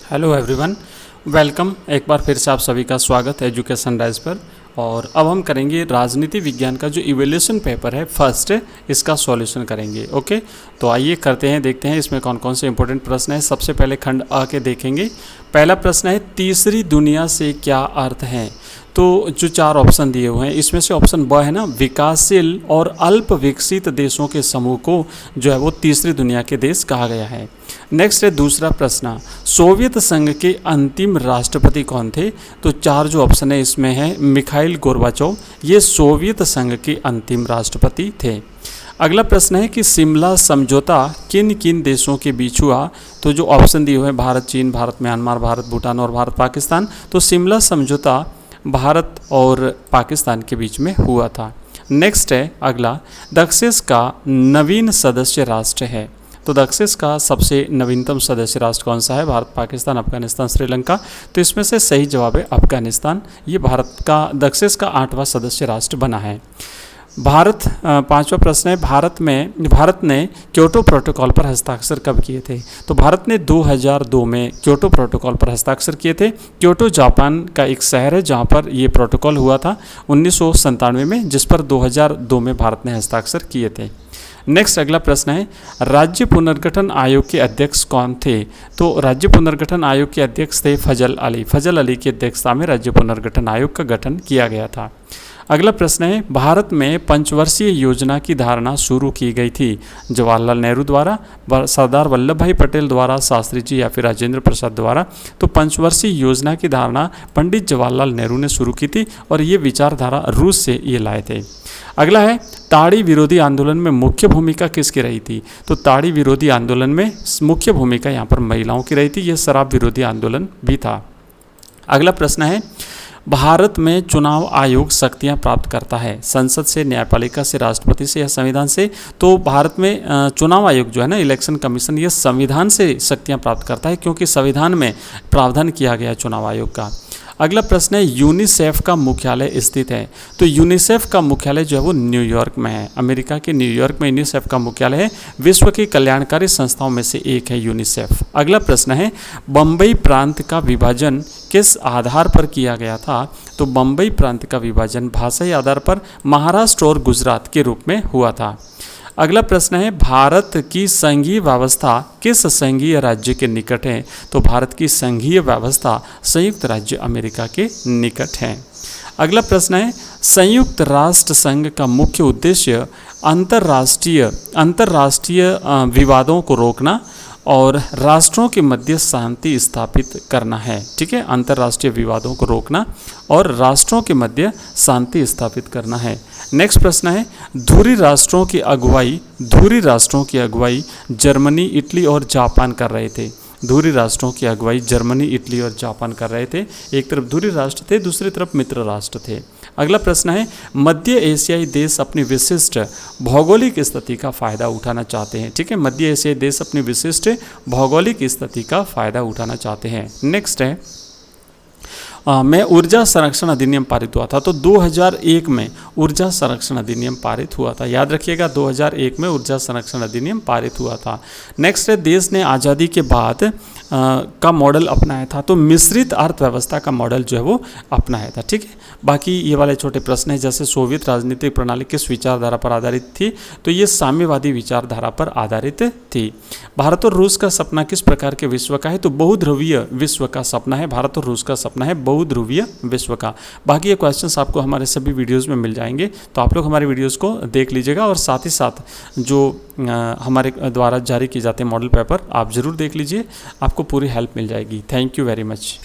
Hello everyone, welcome. एक बार फिर से आप सभी का स्वागत है एजुकेशन राइज पर। और अब हम करेंगे राजनीति विज्ञान का जो इवैल्यूएशन पेपर है फर्स्ट, इसका सॉल्यूशन करेंगे। ओके, तो आइए करते हैं, देखते हैं इसमें कौन कौन से इंपॉर्टेंट प्रश्न है। सबसे पहले खंड आ के देखेंगे। पहला प्रश्न है, तीसरी दुनिया से क्या अर्थ है। तो जो चार ऑप्शन दिए हुए हैं इसमें से ऑप्शन ब है ना, विकासशील और अल्प विकसित देशों के समूह को जो है वो तीसरी दुनिया के देश कहा गया है। नेक्स्ट है दूसरा प्रश्न, सोवियत संघ के अंतिम राष्ट्रपति कौन थे। तो चार जो ऑप्शन है इसमें है मिखाइल गोर्बाचोव, ये सोवियत संघ के अंतिम राष्ट्रपति थे। अगला प्रश्न है कि शिमला समझौता किन किन देशों के बीच हुआ। तो जो ऑप्शन दिए हुए हैं भारत चीन, भारत म्यांमार, भारत भूटान और भारत पाकिस्तान। तो शिमला समझौता भारत और पाकिस्तान के बीच में हुआ था। नेक्स्ट है अगला, दक्षिण का नवीन सदस्य राष्ट्र है। तो दक्षिण का सबसे नवीनतम सदस्य राष्ट्र कौन सा है। भारत, पाकिस्तान, अफगानिस्तान, श्रीलंका। तो इसमें से सही जवाब है अफगानिस्तान। ये भारत का दक्षिण का 8वां सदस्य राष्ट्र बना है। भारत, पांचवा प्रश्न है, भारत ने क्योटो प्रोटोकॉल पर हस्ताक्षर कब किए थे। तो भारत ने 2002 में क्योटो प्रोटोकॉल पर हस्ताक्षर किए थे। क्योटो जापान का एक शहर है जहां पर ये प्रोटोकॉल हुआ था 1997 में, जिस पर 2002 में भारत ने हस्ताक्षर किए थे। नेक्स्ट अगला प्रश्न है, राज्य पुनर्गठन आयोग के अध्यक्ष कौन थे। तो राज्य पुनर्गठन आयोग के अध्यक्ष थे फजल अली की अध्यक्षता में राज्य पुनर्गठन आयोग का गठन किया गया था। अगला प्रश्न है, भारत में पंचवर्षीय योजना की धारणा शुरू की गई थी जवाहरलाल नेहरू द्वारा, सरदार वल्लभ भाई पटेल द्वारा, शास्त्री जी या फिर राजेंद्र प्रसाद द्वारा। तो पंचवर्षीय योजना की धारणा पंडित जवाहरलाल नेहरू ने शुरू की थी और ये विचारधारा रूस से ये लाए थे। अगला है, ताड़ी विरोधी आंदोलन में मुख्य भूमिका किसकी रही थी। तो ताड़ी विरोधी आंदोलन में मुख्य भूमिका यहाँ पर महिलाओं की रही थी। यह शराब विरोधी आंदोलन भी था। अगला प्रश्न है, भारत में चुनाव आयोग शक्तियां प्राप्त करता है संसद से, न्यायपालिका से, राष्ट्रपति से या संविधान से। तो भारत में चुनाव आयोग जो है ना, इलेक्शन कमीशन, ये संविधान से शक्तियां प्राप्त करता है क्योंकि संविधान में प्रावधान किया गया है चुनाव आयोग का। अगला प्रश्न है, यूनिसेफ का मुख्यालय स्थित है। तो यूनिसेफ का मुख्यालय जो है वो न्यूयॉर्क में है। अमेरिका के न्यूयॉर्क में यूनिसेफ का मुख्यालय है। विश्व की कल्याणकारी संस्थाओं में से एक है यूनिसेफ। अगला प्रश्न है, बम्बई प्रांत का विभाजन किस आधार पर किया गया था। तो बम्बई प्रांत का विभाजन भाषाई आधार पर महाराष्ट्र और गुजरात के रूप में हुआ था। अगला प्रश्न है, भारत की संघीय व्यवस्था किस संघीय राज्य के निकट है। तो भारत की संघीय व्यवस्था संयुक्त राज्य अमेरिका के निकट है। अगला प्रश्न है, संयुक्त राष्ट्र संघ का मुख्य उद्देश्य अंतर्राष्ट्रीय विवादों को रोकना और राष्ट्रों के मध्य शांति स्थापित करना है। ठीक है, अंतर्राष्ट्रीय विवादों को रोकना और राष्ट्रों के मध्य शांति स्थापित करना है। नेक्स्ट प्रश्न है, धुरी राष्ट्रों की अगुवाई जर्मनी, इटली और जापान कर रहे थे। धुरी राष्ट्रों की अगुवाई जर्मनी, इटली और जापान कर रहे थे। एक तरफ धुरी राष्ट्र थे, दूसरी तरफ मित्र राष्ट्र थे। अगला प्रश्न है, मध्य एशियाई देश अपनी विशिष्ट भौगोलिक स्थिति का फायदा उठाना चाहते हैं। ठीक है, मध्य एशियाई देश अपनी विशिष्ट भौगोलिक स्थिति का फायदा उठाना चाहते हैं। नेक्स्ट है, में ऊर्जा संरक्षण अधिनियम पारित हुआ था। तो 2001 में ऊर्जा संरक्षण अधिनियम पारित हुआ था। याद रखिएगा, 2001 में ऊर्जा संरक्षण अधिनियम पारित हुआ था। नेक्स्ट है, देश ने आज़ादी के बाद का मॉडल अपनाया था। तो मिश्रित अर्थव्यवस्था का मॉडल जो है वो अपनाया था। ठीक है, बाकी ये वाले छोटे प्रश्न हैं, जैसे सोवियत राजनीतिक प्रणाली किस विचारधारा पर आधारित थी। तो ये साम्यवादी विचारधारा पर आधारित थी। भारत और रूस का सपना किस प्रकार के विश्व का है। तो बहुध्रुवीय विश्व का सपना है। भारत और रूस का सपना है बहुध्रुवीय विश्व का। बाकी ये क्वेश्चंस आपको हमारे सभी वीडियोज़ में मिल जाएंगे, तो आप लोग हमारे वीडियोज़ को देख लीजिएगा और साथ ही साथ जो हमारे द्वारा जारी किए जाते हैं मॉडल पेपर आप ज़रूर देख लीजिए, आपको पूरी हेल्प मिल जाएगी। Thank you very much.